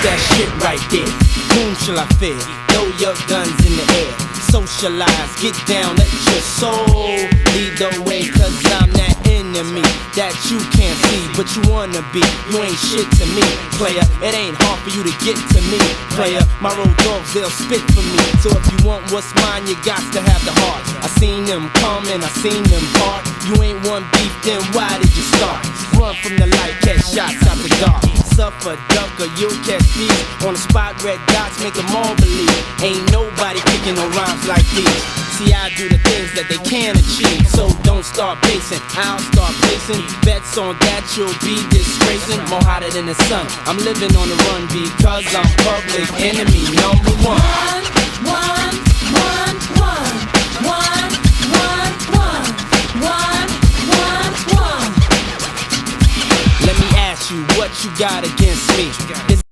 that shit right there. Whom shall I fear? Throw your guns in the air. Socialize, get down, let your soul lead the way. Cause I'm that enemy that you can't see, but you wanna be. You ain't shit to me, player. It ain't hard for you to get to me, player. My road dogs, they'll spit for me. So if you want what's mine, you got to have the heart. I seen them come and I seen them part. You ain't one beef, then why did you start? Run from the light, catch shots out the dark. Suffer, duck, or you'll catch these. On the spot, red dots make them all believe. Ain't nobody kicking no rhymes like these. See, I do the things that they can achieve. So don't start pacing, I'll start placing bets on that you'll be disgracing. More hotter than the sun, I'm living on the run because I'm public enemy number one. Let me ask you what you got against me.